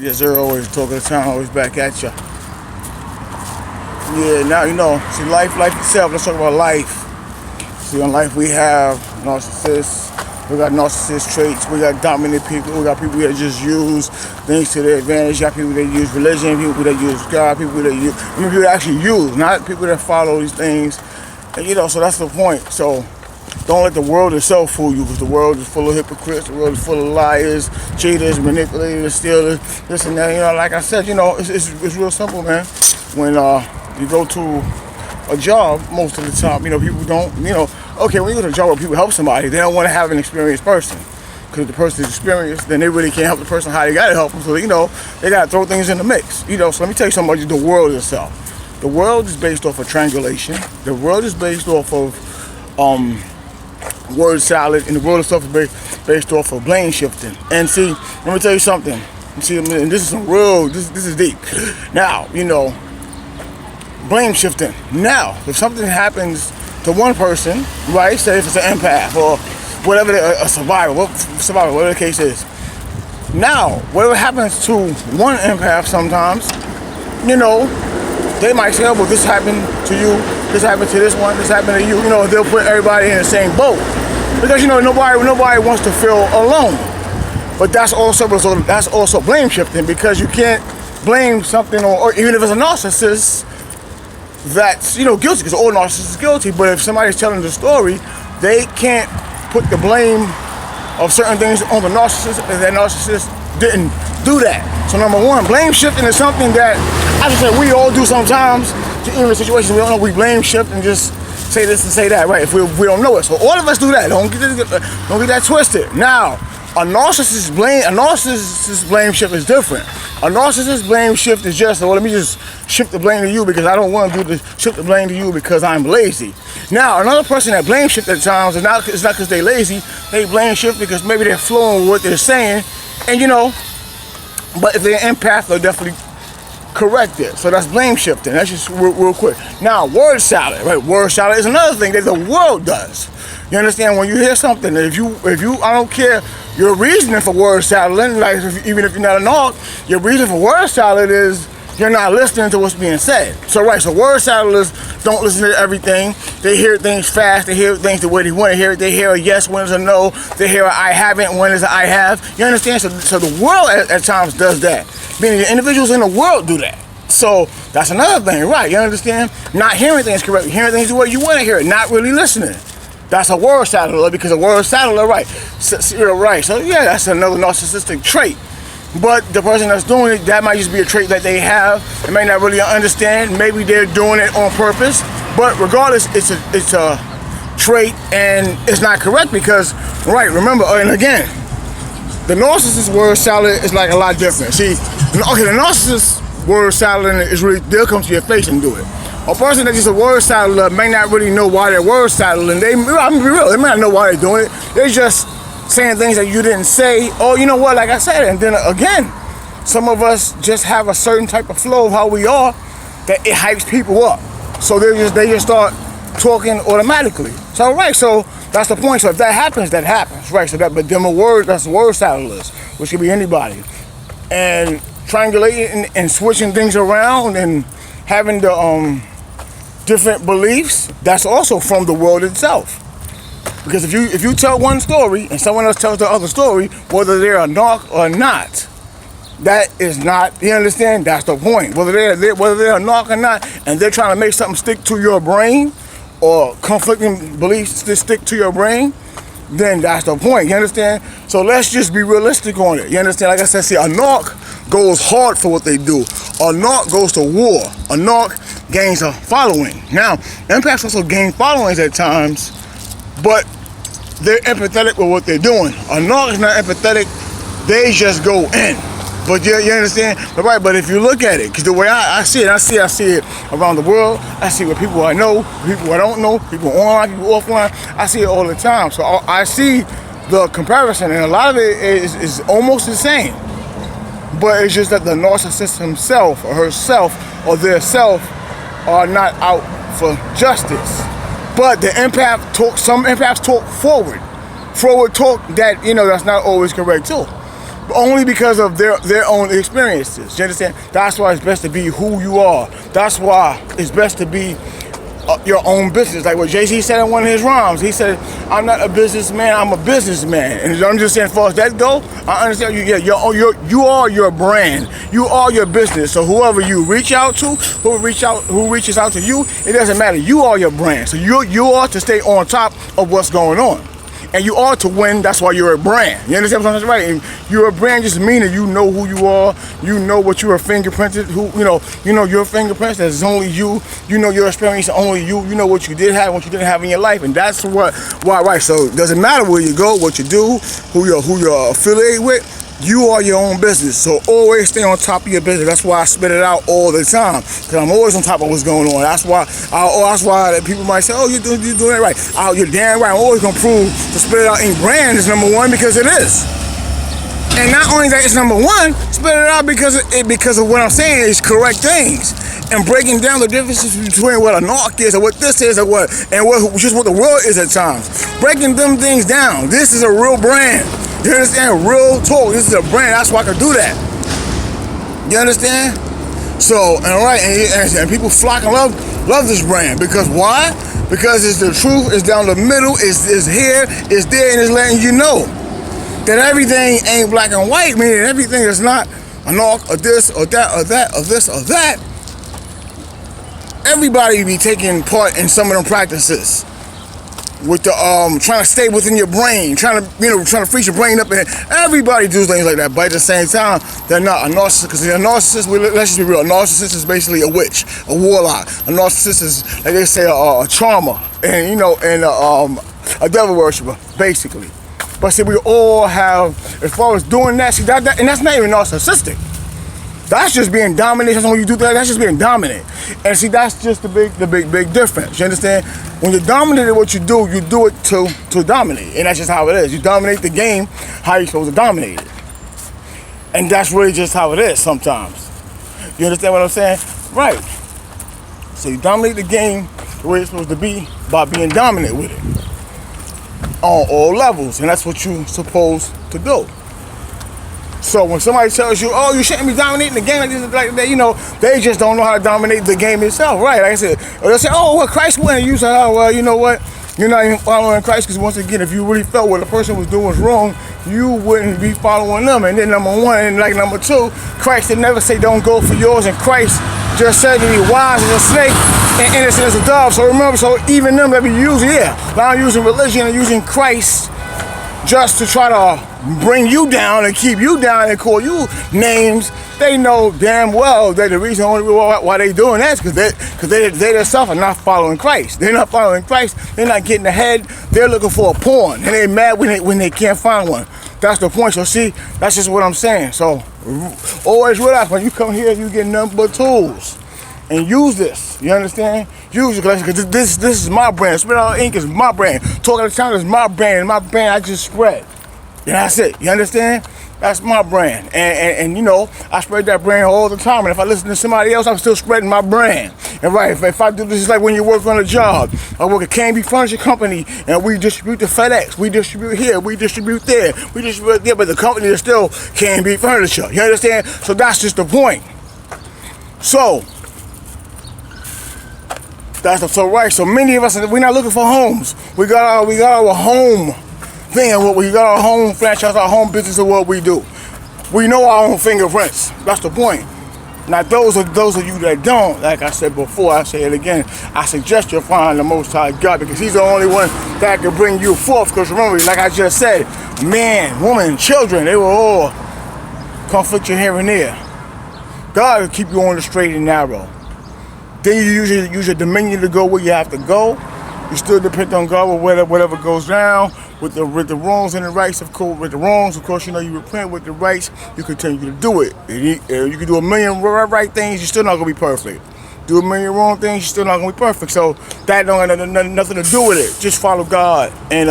Yeah, Zero always talking the time, always back at you. Yeah, now see life itself. Let's talk about life. See, in life we have narcissists. We got narcissist traits. We got dominant people. We got people that just use things to their advantage. You got people that use religion. People that use God. People that actually use, not people that follow these things. And so that's the point. So don't let the world itself fool you, because the world is full of hypocrites. The world is full of liars, cheaters, manipulators, stealers, this and that. Like I said, it's real simple, man. When you go to a job, most of the time, people don't, okay, when you go to a job where people help somebody, they don't want to have an experienced person. Because if the person is experienced, then they really can't help the person how they got to help them. So, they got to throw things in the mix. So let me tell you something about the world itself. The world is based off of triangulation. The world is based off of word salad, and the world itself is based off of blame shifting. And see, let me tell you something. See, and this is some real, this is deep. Now, blame shifting. Now, if something happens to one person, right, say if it's an empath or whatever, a survivor, whatever the case is. Now, whatever happens to one empath sometimes, they might say, oh, well, this happened to you, this happened to this one, this happened to you. They'll put everybody in the same boat. Because, nobody wants to feel alone. But that's also blame shifting, because you can't blame something, or even if it's a narcissist that's, guilty, because all narcissists are guilty. But if somebody's telling the story, they can't put the blame of certain things on the narcissist, and that narcissist didn't do that. So number one, blame shifting is something that, as I said, we all do sometimes. Even in situations we don't know, we blame shift and just say this and say that, right? If we don't know it. So all of us do that. Don't get that twisted. Now, a narcissist blame shift is different. A narcissist blame shift is just, well, let me just shift the blame to you because I don't want to shift the blame to you because I'm lazy. Now, another person that blame shift at times it's not because they're lazy. They blame shift because maybe they're flowing with what they're saying, and but if they're an empath, they'll definitely correct it. So that's blame shifting. That's just real quick. Now, word salad, right? Word salad is another thing that the world does. You understand? When you hear something, if you, I don't care your reasoning for word salad, like even if you're not a narc, your reason for word salad is you're not listening to what's being said. So word salad don't listen to everything. They hear things fast. They hear things the way they want to hear it. They hear a yes when it's a no. They hear a I haven't when it's a I have. You understand? So the world at times does that. Meaning the individuals in the world do that. So that's another thing, right? You understand? Not hearing things correctly, hearing things the way you want to hear it, not really listening. That's a word salad, because a word salad, right? Right. So yeah, that's another narcissistic trait. But the person that's doing it, that might just be a trait that they have. They may not really understand. Maybe they're doing it on purpose. But regardless, it's a trait, and it's not correct because, right? Remember, and again, the narcissist word salad is like a lot different. See, okay, the narcissist word salad is really, they'll come to your face and do it. A person that's just a word salad may not really know why they're word salad, and I'm gonna be real, they may not know why they're doing it. They're just saying things that you didn't say, or you know what, like I said, and then again, some of us just have a certain type of flow of how we are that it hypes people up. So they just start talking automatically. So right, so that's the point. So if that happens, right? So that's the word salad, which could be anybody, and triangulating and switching things around and having the different beliefs. That's also from the world itself. Because if you tell one story and someone else tells the other story, whether they're a narc or not, that is not, you understand? That's the point. Whether they're a narc or not, and they're trying to make something stick to your brain, or conflicting beliefs to stick to your brain, then that's the point. You understand? So let's just be realistic on it. You understand? Like I said, see, a narc goes hard for what they do. A narc goes to war. A narc gains a following. Now, empaths also gain followings at times, but they're empathetic with what they're doing. A narc is not empathetic, they just go in. But you understand? But if you look at it, because the way I see it, I see it around the world. I see it with people I know, people I don't know, people online, people offline. I see it all the time. So I see the comparison, and a lot of it is almost the same. But it's just that the narcissist himself or herself or their self are not out for justice. But the empath some empaths talk forward talk that, that's not always correct too. only because of their own experiences. You understand? That's why it's best to be who you are. That's why it's best to be your own business. Like what Jay-Z said in one of his rhymes. He said, I'm not a businessman, I'm a businessman. And I'm just saying, as far as that go, I understand you. Yeah, you are your brand. You are your business. So whoever you reach out to, who reaches out to you, it doesn't matter. You are your brand. So you are to stay on top of what's going on. And you are to win, that's why you're a brand. You understand what I'm saying? Right? And you're a brand just meaning you know who you are, you know what you are fingerprinted, you know your fingerprints, that's only you, you know your experience, only you know what you did have and what you didn't have in your life. And that's why, right? So it doesn't matter where you go, what you do, who you're affiliated with. You are your own business, so always stay on top of your business. That's why I spit it out all the time, because I'm always on top of what's going on. That's why people might say, oh, you're doing it right. You're damn right. I'm always going to prove to spit it out in brand is number one, because it is. And not only that it's number one, spit it out because of what I'm saying is correct things. And breaking down the differences between what a narc is and what this is and what the world is at times. Breaking them things down. This is a real brand. You understand? Real talk. This is a brand. That's why I can do that. You understand? So, and people flock and love this brand. Because why? Because it's the truth, it's down the middle, it's here, it's there, and it's letting you know that everything ain't black and white, meaning everything is not a narc or this or that or that or this or that. Everybody be taking part in some of them practices. With the trying to stay within your brain, trying to freeze your brain up, and everybody does things like that. But at the same time, they're not a narcissist, because a narcissist, let's just be real, a narcissist is basically a witch, a warlock. A narcissist is, like they say, a charmer, and a devil worshiper, basically. But see, we all have, as far as doing that, see that and that's not even narcissistic. That's just being dominant. That's when you do that. That's just being dominant. And see, that's just the big difference. You understand? When you're dominant in what you do it to dominate. And that's just how it is. You dominate the game, how you're supposed to dominate it. And that's really just how it is sometimes. You understand what I'm saying? Right. So you dominate the game the way it's supposed to be by being dominant with it. On all levels. And that's what you're supposed to do. So when somebody tells you, oh, you shouldn't be dominating the game like this, like that, they just don't know how to dominate the game itself, right? Like I said, or they'll say, oh, well, Christ wouldn't. You say, oh, well, you know what? You're not even following Christ, because once again, if you really felt what the person was doing was wrong, you wouldn't be following them. And then number one, and like number two, Christ did never say don't go for yours, and Christ just said to be wise as a snake and innocent as a dove. So remember, so even them that be using, now using religion and using Christ just to try to bring you down and keep you down and call you names, they know damn well that the reason why they doing that is because they themselves are not following Christ. They're not following Christ. They're not getting ahead. They're looking for a pawn, and they're mad when they can't find one. That's the point. So see, that's just what I'm saying. So always realize when you come here, you get nothing but tools. And use this, you understand? Use it, because this is my brand. Spit Out Ink is my brand. Talking to Town is my brand, and my brand I just spread. And that's it, you understand? That's my brand. And I spread that brand all the time. And if I listen to somebody else, I'm still spreading my brand. And right, if I do this, is like when you work on a job. I work at K&B Furniture Company, and we distribute to FedEx. We distribute here, we distribute there. We distribute there, but the company is still K&B Furniture. You understand? So that's just the point. So right. So many of us, we're not looking for homes. We got our home thing, and we got our home franchise, our home business, of what we do. We know our own fingerprints. That's the point. Now, those of you that don't, like I said before, I say it again, I suggest you find the Most High God, because He's the only one that can bring you forth. Because remember, like I just said, man, woman, children, they will all conflict you here and there. God will keep you on the straight and narrow. Then you usually use your dominion to go where you have to go. You still depend on God with whatever goes down, with the wrongs and the rights. Of course, with the wrongs, of course, you repent. With the rights, you continue to do it. You can do a million right things, you're still not gonna be perfect. Do a million wrong things, you're still not gonna be perfect. So that don't have nothing to do with it. Just follow God and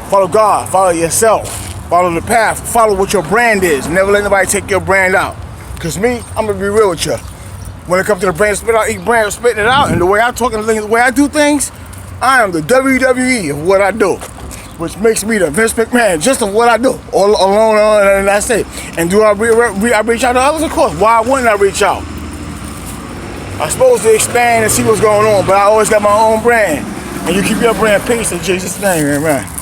follow yourself, follow the path, follow what your brand is. Never let nobody take your brand out. Cause me, I'm gonna be real with you. When it comes to the brand, Spit Out Ink brand, spitting it out, and the way I talk and the way I do things, I am the WWE of what I do. which makes me the Vince McMahon just of what I do, all alone, and that's it. And do I reach out to others? Of course. Why wouldn't I reach out? I'm supposed to expand and see what's going on, but I always got my own brand. And you keep your brand peace in Jesus' name, amen.